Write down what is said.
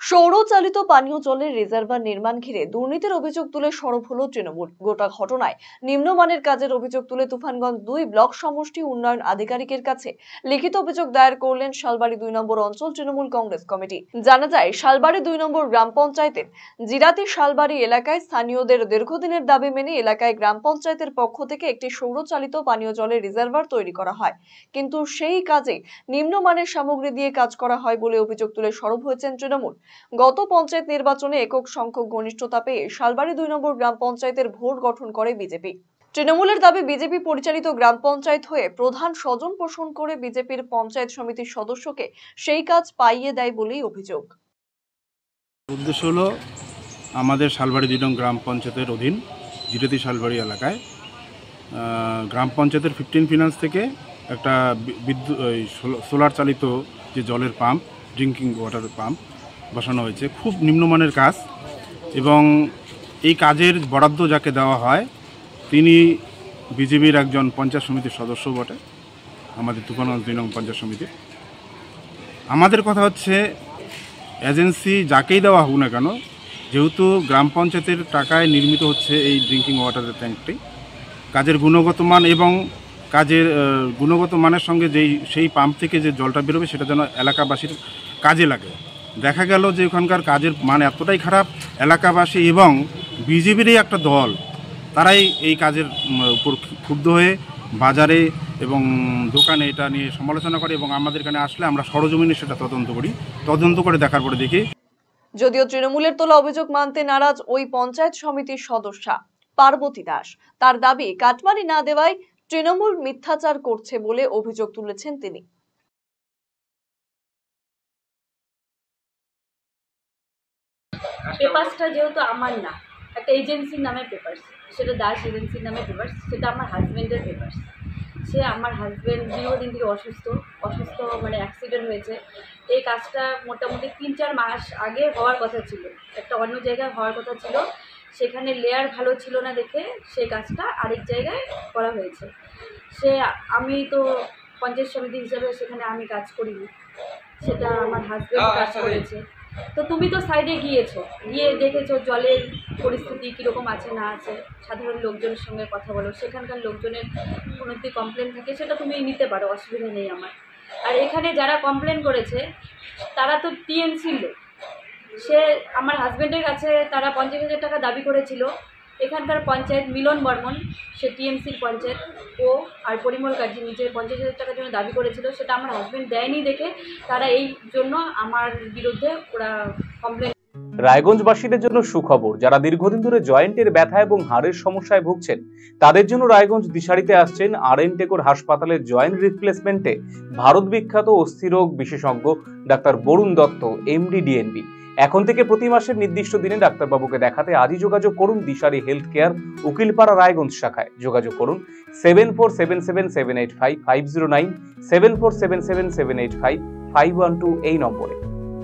সৌরচালিত পানীয় জলের রিজার্ভার নির্মাণ ঘিরে দুর্নীতির অভিযোগ তুলে সরব হলো তৃণমূল। গোটা ঘটনায় নিম্নমানের কাজের অভিযোগ তুলে তুফানগঞ্জ 2 ব্লক সমষ্টি উন্নয়ন আধিকারিকের কাছে লিখিত অভিযোগ দায়ের করলেন শালবাড়ী 2 নম্বর অঞ্চল তৃণমূল কংগ্রেস কমিটি। জানা যায়, শালবাড়ী 2 নম্বর গ্রাম পঞ্চায়েতের জিরাতি শালবাড়ী এলাকায় স্থানীয়দের দীর্ঘদিনের দাবি মেনে এলাকায় গ্রাম পঞ্চায়েতের পক্ষ থেকে একটি সৌরচালিত পানীয় জলের রিজার্ভার তৈরি করা হয়, কিন্তু সেই কাজে নিম্নমানের সামগ্রী দিয়ে কাজ করা হয় বলে অভিযোগ তুলে সরব হয়েছেন তৃণমূল। গত পঞ্চায়েত নির্বাচনে একক সংখ্যক গণিষ্ঠতা পেয়ে শালবাড়ী 2 নম্বর গ্রাম পঞ্চায়েতের ভোট গঠন করে বিজেপি। তৃণমূলের দাবি, বিজেপি পরিচালিত গ্রাম পঞ্চায়েত হয়ে প্রধান স্বজন পোষণ করে বিজেপির পঞ্চায়েত সমিতির সদস্যকে সেই কাজ পাইয়ে দেয় বলেই অভিযোগ। উদ্দেশ্য হলো আমাদের শালবাড়ী 2 নং গ্রাম পঞ্চায়েতের অধীন জিরাতি শালবাড়ী এলাকায় গ্রাম পঞ্চায়েতের 15 ফিনান্স থেকে একটা বিদ্যুৎ সোলার চালিত যে জলের পাম্প, ড্রিঙ্কিং ওয়াটার পাম্প বসানো হয়েছে। খুব নিম্নমানের কাজ, এবং এই কাজের বরাদ্দ যাকে দেওয়া হয় তিনি বিজেপির একজন পঞ্চায়েত সমিতির সদস্য বটে, আমাদের তুফানগঞ্জ 2 নং পঞ্চায়েত সমিতির। আমাদের কথা হচ্ছে, এজেন্সি যাকেই দেওয়া হোক না কেন, যেহেতু গ্রাম পঞ্চায়েতের টাকায় নির্মিত হচ্ছে এই ড্রিঙ্কিং ওয়াটারের ট্যাঙ্কটি, কাজের গুণগত মান এবং কাজের গুণগত মানের সঙ্গে সেই পাম্প থেকে যে জলটা বেরোবে সেটা যেন এলাকাবাসীর কাজে লাগে। দেখা গেল যে ওখানকার কাজের মান এতটাই খারাপ, এলাকাবাসী এবং বিজেপিরই একটা দল তারাই এই কাজের উপর ক্ষুব্ধ হয়ে বাজারে এবং দোকানে এটা নিয়ে সমালোচনা করে, এবং আমাদের এখানে আসলে আমরা সরজমিনে সেটা তদন্ত করে দেখার পরে দেখি। যদিও তৃণমূলের তোলা অভিযোগ মানতে নারাজ ওই পঞ্চায়েত সমিতির সদস্যা পার্বতী দাস। তার দাবি, কাটমানি না দেওয়ায় তৃণমূল মিথ্যাচার করছে বলে অভিযোগ তুলেছেন তিনি। পেপারসটা যেহেতু আমার না, একটা এজেন্সির নামে পেপারস, সেটা দাস এজেন্সির নামে পেপারস, সেটা আমার হাজব্যান্ডের পেপারস। আমার হাজব্যান্ড দীর্ঘদিন থেকে অসুস্থ মানে অ্যাক্সিডেন্ট হয়েছে। এই কাজটা মোটামুটি 3-4 মাস আগে হওয়ার কথা ছিল, একটা অন্য জায়গায় হওয়ার কথা ছিল। সেখানে লেয়ার ভালো ছিল না দেখে সেই কাজটা আরেক জায়গায় করা হয়েছে। আমি তো পঞ্চায়েত সমিতি হিসাবে সেখানে আমি কাজ করিনি, সেটা আমার হাজব্যান্ড কাজ করেছে। তো তুমি তো সাইডে গিয়ে দেখেছো জলের পরিস্থিতি কীরকম আছে না আছে, সাধারণ লোকজনের সঙ্গে কথা বলো, সেখানকার লোকজনের কোনো যদি কমপ্লেন থাকে সেটা তুমি নিতে পারো, অসুবিধা নেই আমার। আর এখানে যারা কমপ্লেন করেছে তারা তো টিএমসির লোক। আমার হাজব্যান্ডের কাছে তারা 50,000 টাকা দাবি করেছিল। এখানকার পঞ্চায়েত মিলন বর্মন, সে টিএমসির পঞ্চায়েত, ও আর পরিমল কার্জি নিজের 50,000 টাকার জন্য দাবি করেছিল, সেটা আমার হাজব্যান্ড দেয়নি দেখে তারা এই জন্য আমার বিরুদ্ধে ওরা কমপ্লেন। রায়গঞ্জবাসীদের জন্য সুখবর, যারা দীর্ঘদিন ধরে জয়েন্টের ব্যথা এবং হাড়ের সমস্যায় ভুগছেন তাদের জন্য রায়গঞ্জ দিশারিতে আসছেন RN টেকোর হাসপাতালের জয়েন্ট রিপ্লেসমেন্টে ভারত বিখ্যাত অস্থিরোগ বিশেষজ্ঞ doctor Barun Dutta, MD DNB। এখন থেকে প্রতি মাসের নির্দিষ্ট দিনে ডাক্তারবাবুকে দেখাতে আজই যোগাযোগ করুন দিশারি হেলথ কেয়ার, উকিলপাড়া, রায়গঞ্জ শাখায়। যোগাযোগ করুন 7477785509, 7477785512 এই নম্বরে।